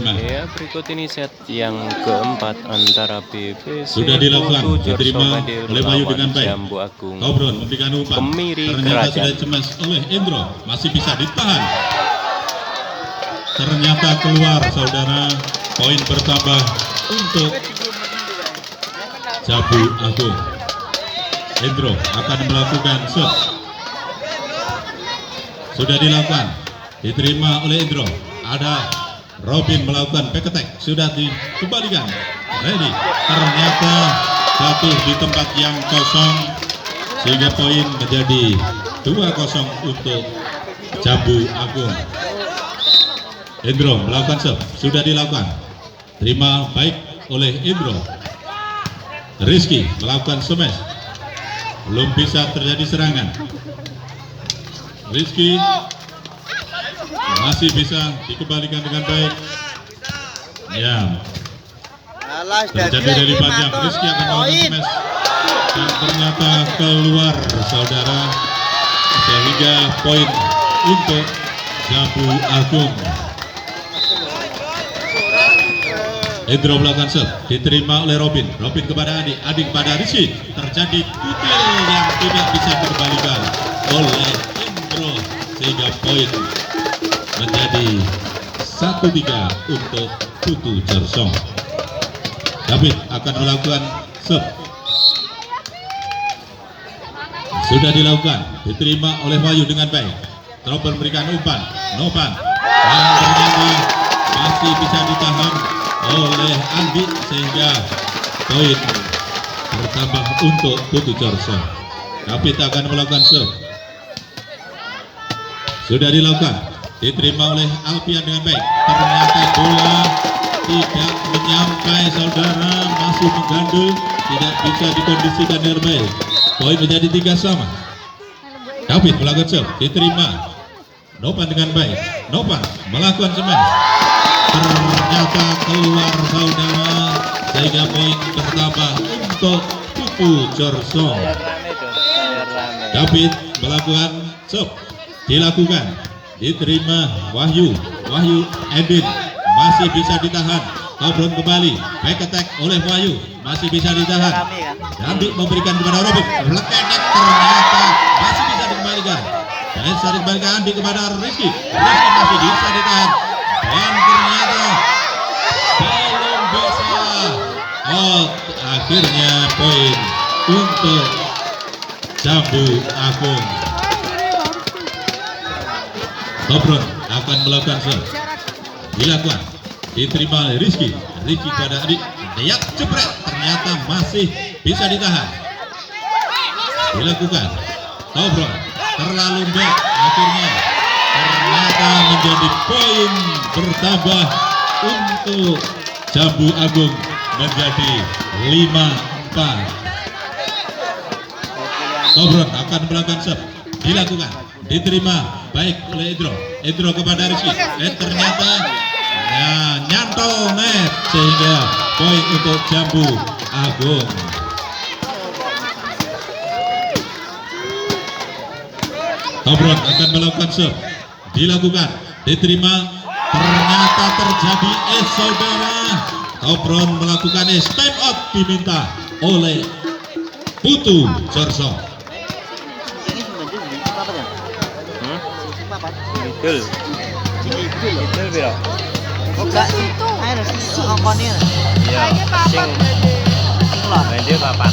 Ya, berikut ini set yang keempat antara BBC sudah dilakukan, diterima oleh Bayu dengan baik. Jambu Agung. Kobron memberikan umpan, Kemiri ternyata Kerajaan. sudah cemas oleh Indro, masih bisa ditahan. Ternyata keluar, saudara. Poin bertambah untuk Jambu Agung. Indro akan melakukan shot. Sudah dilakukan, diterima oleh Indro. Ada Robin melakukan back attack, sudah dikembalikan. Ready, ternyata jatuh di tempat yang kosong, sehingga poin menjadi 2-0 untuk Jambu Agung. Indro melakukan serve, sudah dilakukan, terima baik oleh Indro. Rizky melakukan smash, belum bisa terjadi serangan. Rizky masih bisa dikembalikan dengan baik. Ya, terjadi dari panjang. Rizky akan melakukan smash dan ternyata keluar, saudara, sehingga poin untuk Jambu Agung. Indro melakukan serve, diterima oleh Robin. Robin kepada Adi, Adi kepada Rizky. Terjadi kutil yang tidak bisa dikembalikan oleh Indro, sehingga poin menjadi 1-3 untuk Putu Jersong. David akan melakukan serve, sudah dilakukan, diterima oleh Wahyu dengan baik. Robin memberikan umpan, Novan, dan ternyata masih bisa ditahan oleh Andi, sehingga poin bertambah untuk Putu Jersong. David akan melakukan serve, sudah dilakukan, diterima oleh Alfian dengan baik. Ternyata bola tidak menyampai, saudara, masih menggandul, tidak bisa dikondisikan dengan baik. Poin menjadi 3-3. David melakukan serve, diterima Novan dengan baik. Novan melakukan smash, ternyata keluar, saudara, sehingga poin bertambah untuk Putu Jersong. David melakukan serve, dilakukan, diterima Wahyu. Wahyu Edin masih bisa ditahan. Kobron kembali, back attack oleh Wahyu, masih bisa ditahan. Andi memberikan kepada Robin, lekenek, ternyata masih bisa dikembalikan. Bisa dikembalikan Andi kepada Rizky. Rizky masih bisa ditahan, dan ternyata belum bisa. Oh, akhirnya poin untuk Jambu Agung. Kobron akan melakukan serve, dilakukan, diterima oleh Rizky. Rizky pada Adik, lihat jebret, ternyata masih bisa ditahan. Dilakukan, Kobron terlalu baik, akhirnya ternyata menjadi poin bertambah untuk Jambu Agung menjadi 5-4. Kobron akan melakukan serve, dilakukan, diterima baik oleh Indro kepada Rizky. Ternyata ya, nyantol net, sehingga poin untuk Jambu Agung. Kobron akan melakukan serve, dilakukan, diterima, ternyata terjadi saudara. Kobron melakukan time out, diminta oleh Putu Jersong. Itu biro. Enggak itu. Ayo ngomongnya. Iya. Sing lah, dia papan.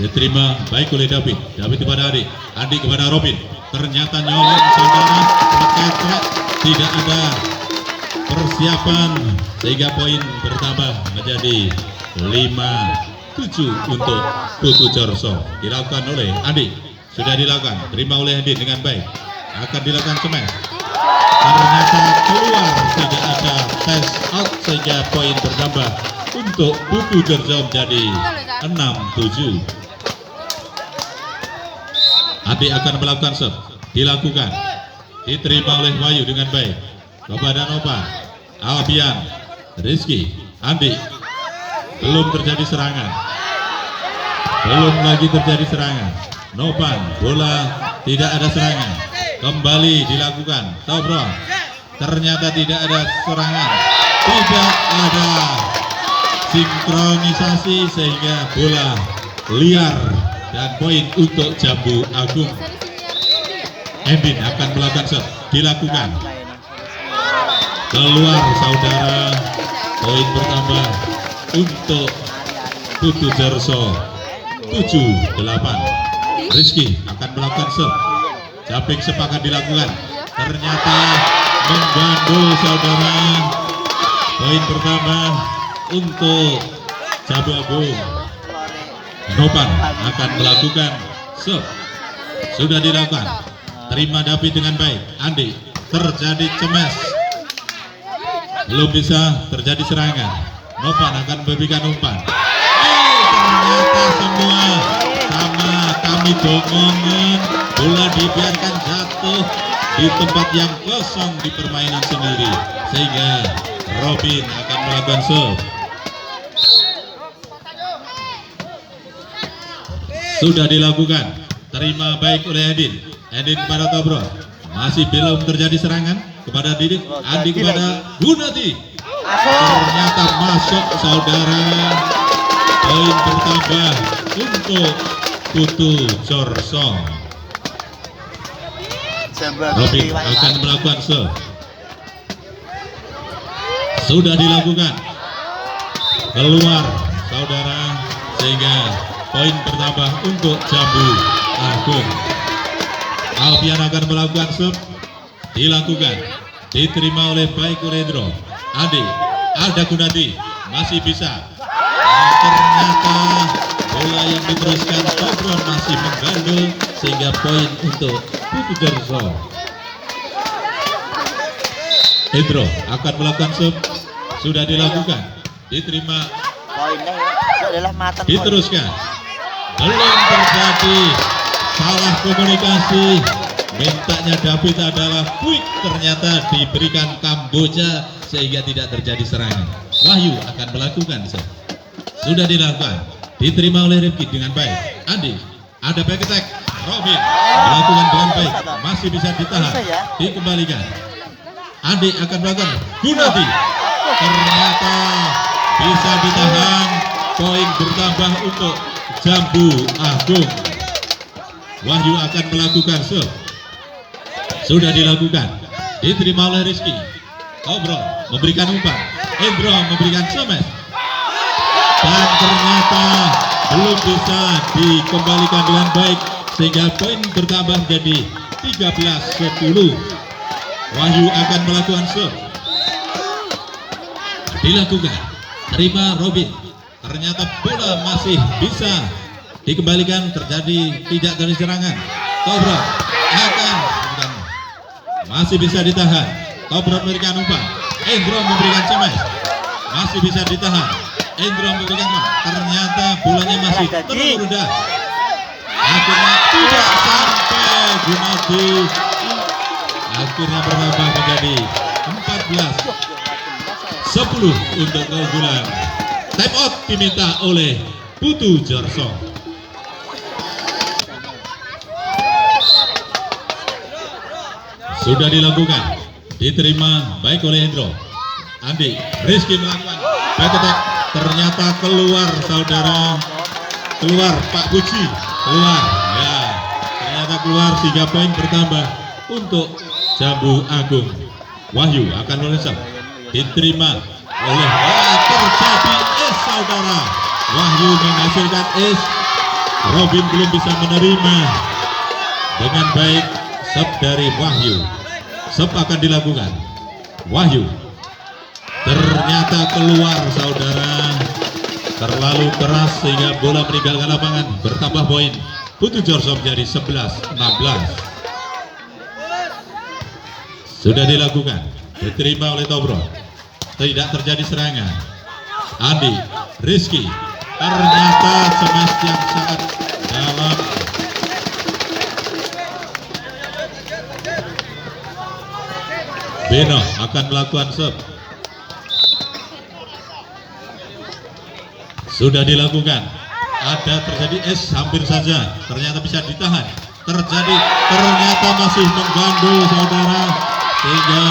Diterima baik oleh David. David kepada Adi, Adi kepada Robin. Ternyata nyolong, saudara, leketrek, tidak ada persiapan, sehingga poin bertambah menjadi 5-7 untuk Putu Jersong. Dilakukan oleh Andi, sudah dilakukan, terima oleh Andi dengan baik. Akan dilakukan smash, ternyata keluar, tidak ada test out, sehingga poin bertambah untuk Putu Jersong menjadi 6-7. Andi akan melakukan serve, dilakukan, diterima oleh Wahyu dengan baik kepada Nova, Albian, Rizky, Andi. Belum terjadi serangan, belum lagi terjadi serangan. Nopan, bola tidak ada serangan. Kembali dilakukan. Tobro. Ternyata tidak ada serangan. Tidak ada sinkronisasi sehingga bola liar dan poin untuk Jambu Agung. Embin akan melakukan shot. Dilakukan. Keluar saudara. Poin bertambah untuk Putu Jarso. 7-8. Rizky akan melakukan shot. Jumping sepakat dilakukan. Ternyata menggandul saudara. Poin pertama untuk Jambu Agung. Nopan akan melakukan shot. Sudah dilakukan. Terima David dengan baik. Andi, terjadi cemas. Belum bisa terjadi serangan. Nopan akan memberikan umpan. Ternyata semua sama kami bohongan. Bola dibiarkan jatuh di tempat yang kosong di permainan sendiri, sehingga Robin akan melakukan serve. Sudah dilakukan. Terima baik oleh Edin. Edin kepada Tobro. Masih belum terjadi serangan kepada Didik. Andi kepada Gunati. Ternyata masuk saudara. Poin bertambah untuk Putu Jorso. Robin akan melakukan serve. Sudah dilakukan. Keluar saudara, sehingga poin bertambah untuk Jambu Agung. Alfian akan melakukan serve. Dilakukan. Diterima oleh baik Rendro. Adi, ada Gunati, masih bisa. Ternyata bola yang diteruskan Tobron masih menggandul, sehingga poin untuk Putu Jarso. Endro akan melakukan serve. Sudah dilakukan. Diterima. Poinnya adalah matan. Diteruskan. Belum terjadi. Salah komunikasi. Mintanya David adalah quick, ternyata diberikan Kamboja sehingga tidak terjadi serangan. Wahyu akan melakukan serve. Sudah dilakukan. Diterima oleh Rifki dengan baik. Andi, ada back attack. Robin melakukan dengan baik. Masih bisa ditahan. Dikembalikan. Andi akan melakukan. Gunati. Ternyata bisa ditahan. Poin bertambah untuk Jambu Agung. Wahyu akan melakukan serve. Sudah dilakukan. Diterima oleh Rizky. Tobro memberikan umpan. Endro memberikan smash. Dan ternyata belum bisa dikembalikan dengan baik, sehingga poin bertambah menjadi 13-10. Wahyu akan melakukan serve. Dilakukan. Terima Robin. Ternyata bola masih bisa dikembalikan, terjadi tidak dari serangan. Tobro akan masih bisa ditahan. Tobro memberikan umpan. Endro memberikan smash. Masih bisa ditahan. Endro memberikan umpan. Ternyata bolanya masih terlalu rendah. Akhirnya tidak sampai Gunati. Akhirnya bertambah menjadi 14-10 untuk keunggulan. Time out diminta oleh Putu Jarso. Sudah dilakukan. Diterima baik oleh Endro. Andi, Rizky melakukan back attack. Ternyata keluar saudara. Keluar Pak Puji. Keluar. Ya, ternyata keluar, 3 poin bertambah untuk Jambu Agung. Wahyu akan melesat. Diterima oleh terjadi es saudara. Wahyu menghasilkan es. Robin belum bisa menerima dengan baik. Sub dari Wahyu. Sub akan dilakukan. Wahyu ternyata keluar saudara. Terlalu keras sehingga bola meninggalkan lapangan. Bertambah poin. Putu Jarso menjadi 11-16. Sudah dilakukan. Diterima oleh Tobro. Tidak terjadi serangan. Andi, Rizky. Ternyata smash yang sangat dalam. Beno akan melakukan serve. Sudah dilakukan. ada terjadi hampir saja, ternyata bisa ditahan. Ternyata masih menggandul saudara, sehingga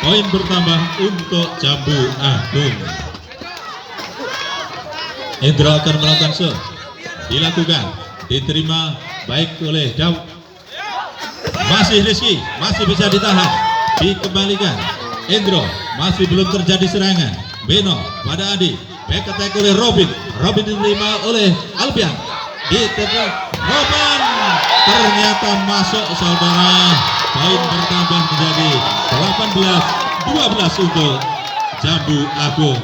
poin bertambah untuk Jambu Agung. Indra akan melakukan serve, dilakukan, diterima baik oleh Daud. Masih Rizky, masih bisa ditahan, dikembalikan. Indro, masih belum terjadi serangan. Beno pada Adi, back attack oleh Robin. Robin diterima oleh Albian. Diterima Robin, ternyata masuk saudara. Poin bertambah menjadi 18-12 untuk Jambu Agung.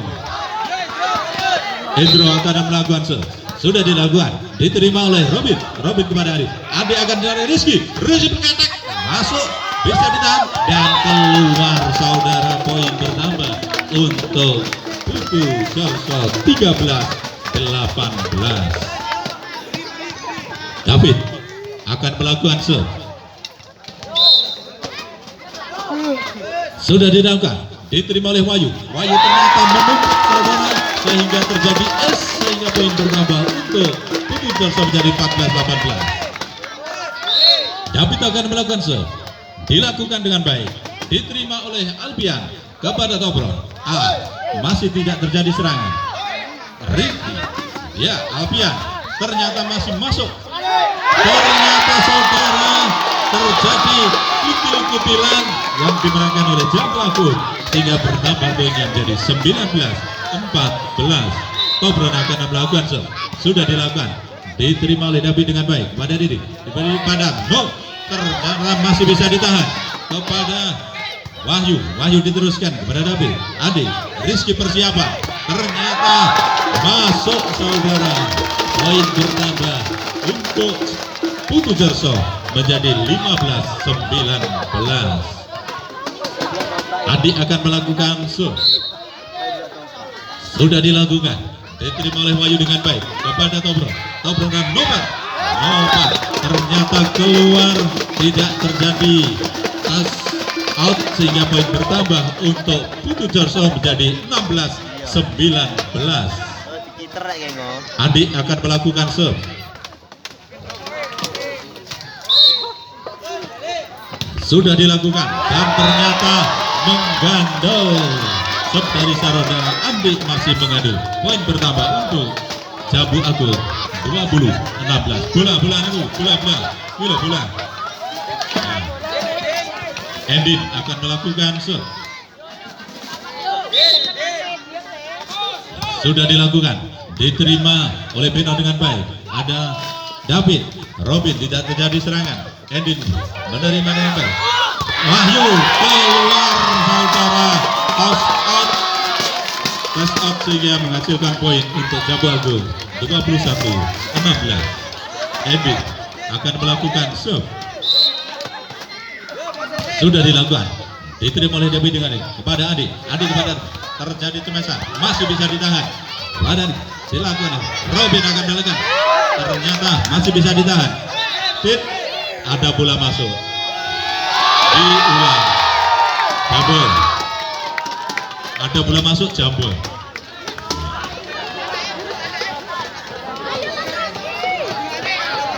Indro akan melakukan serve. Sudah dilakukan, diterima oleh Robin. Robin kepada Adi. Adi akan dari Rizky. Rizky berkatak, masuk, bisa ditahan dan keluar saudara. Poin bertambah untuk Putu Jarso 13-18. David akan melakukan serve. Sudah dilakukan, diterima oleh Wahyu. Wahyu ternyata menumpuk saudara, sehingga terjadi sehingga poin bertambah untuk Putu Jarso menjadi 14-18. David akan melakukan serve, dilakukan dengan baik, diterima oleh Albian kepada Tobron. Masih tidak terjadi serangan. Ricky, ya Albian, ternyata masih masuk. Ternyata saudara terjadi util-utilan yang dimenangkan oleh Jambu Agung, sehingga bertambah poinnya menjadi 19-14. Tobron akan melakukan serve. Sudah dilakukan, diterima oleh David dengan baik pada Didi, diberi pada ternyata masih bisa ditahan kepada Wahyu. Wahyu diteruskan kepada David. Adi, Rizky persiapan, ternyata masuk saudara. Poin bertambah untuk Putu Jarso menjadi 15-19. Adi akan melakukan serve. Sudah dilakukan, diterima oleh Wahyu dengan baik kepada Tobron. Tobron dan Nopat. Ternyata keluar, tidak terjadi out, sehingga poin bertambah untuk Putu Jarso menjadi 16-19. Adi akan melakukan serve. Sudah dilakukan dan ternyata menggandol. Serve dari Saroda, Andi masih mengadu. Poin bertambah untuk Jambu Agung 20-16. Bola. Endin akan melakukan serve. Sudah dilakukan, diterima oleh Beno dengan baik. Ada David, Robin, tidak terjadi serangan. Endin menerima dengan baik. Wahyu keluar saudara, touch out sehingga menghasilkan poin untuk Jambu Agung 21-16. Endin akan melakukan serve. Sudah dilakukan, diterima oleh David dengan ini kepada Adi. Adi kepada, terjadi cemesan, masih bisa ditahan. Badan silakan. Robin akan melakukan, ternyata masih bisa ditahan. Ada bola masuk, diulang. Jambul, ada bola masuk. Jambul.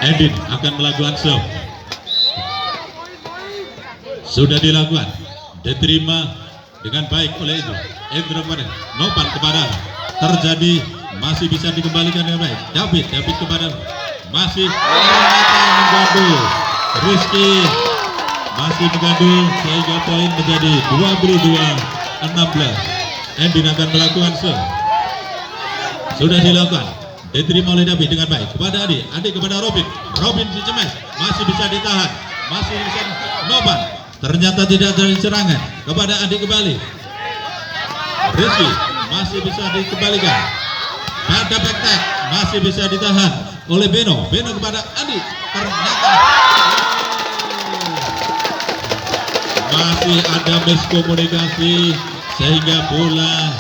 Endin akan melakukan serve. Sudah dilakukan, diterima dengan baik oleh Indro kepada Nopan kepada, terjadi masih bisa dikembalikan dengan baik. David kepada, masih menggandul. Rizky masih menggandul sehingga poin menjadi 22-16. Endin akan melakukan serve. Sudah dilakukan, diterima oleh David dengan baik kepada Adi. Adi kepada Robin. Robin dicemes, masih bisa ditahan, masih bisa Nopan. Ternyata tidak terjadi serangan kepada Adi kembali. Rizky masih bisa dikembalikan. Pada back masih bisa ditahan oleh Beno. Beno kepada Adi. Ternyata masih ada miskomunikasi sehingga bola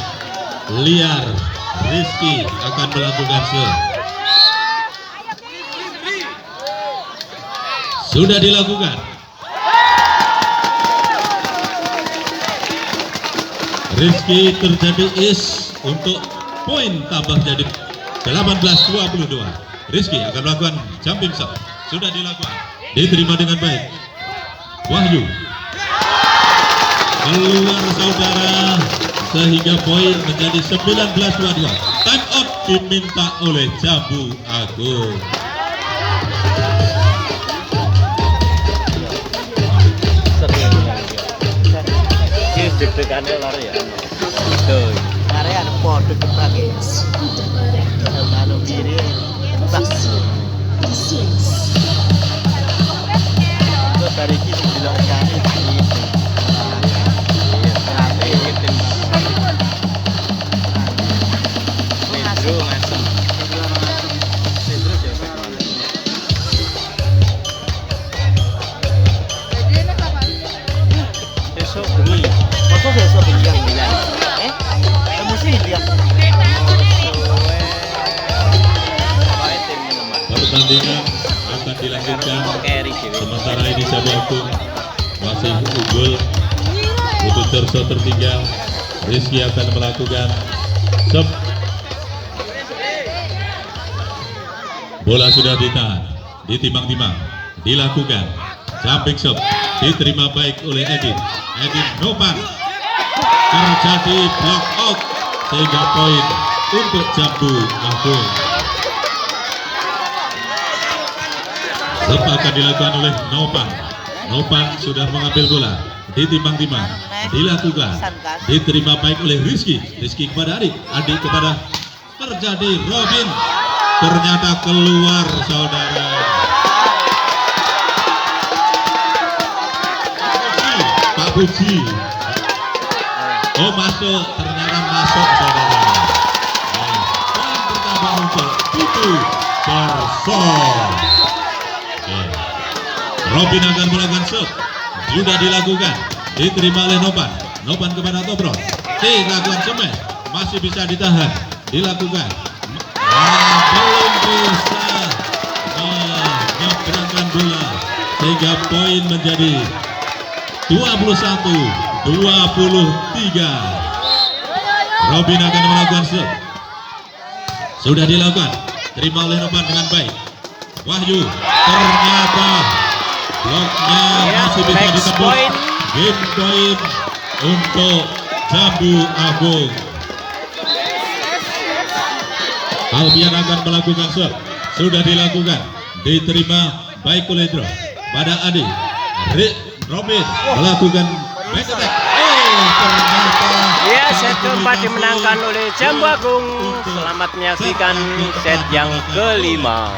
liar. Rizky akan melakukan serve. Sudah dilakukan. Rizky terjadi untuk poin tambah jadi 18-22. Rizky akan melakukan jumping shot. Sudah dilakukan. Diterima dengan baik. Wahyu. Keluar saudara. Sehingga poin menjadi 19-22. Time out diminta oleh Jambu Agung. Deg-degannya lari ya. Tuh. Area ada podo dipakai. Lalu kiri. Bas. Terus dari kiri bilang cari ini. Besok bengi. Masa besok bilang bilang. Mesti bilang. Pertandingan akan dilanjutkan. Sementara ini Jambu Agung masih unggul. Untuk terso tertinggal. Rizky akan melakukan sub. Bola sudah ditahan, ditimbang-timbang, dilakukan jumping shot, diterima baik oleh Edin Nopan. Terjadi block out sehingga poin untuk Jambu Agung. Sub akan dilakukan oleh Nopan sudah mengambil bola, ditimbang-timbang, dilakukan, diterima baik oleh Rizky kepada Adik kepada terjadi Robin. Ternyata keluar saudara. Pak Puji. Oh masuk, ternyata masuk saudara. Poin pertama untuk Putu Persol. Robin akan melakukan shot. Sudah dilakukan, diterima oleh Nopan kepada Tobron. Dilakukan semen, masih bisa ditahan, dilakukan. Belum bisa menyeberangkan bola sehingga poin menjadi 21-23. Robin akan melakukan shot. Sudah dilakukan, terima oleh Nopan dengan baik. Wahyu, ternyata bloknya masih bisa ditembus. Game point untuk Jambu Agung. Albian akan melakukan shot. Sudah dilakukan, diterima baik oleh Dro pada Adi. Robin melakukan back attack. Ternyata Ya, set keempat dimenangkan oleh Jambu Agung. Selamat menyaksikan set yang kelima.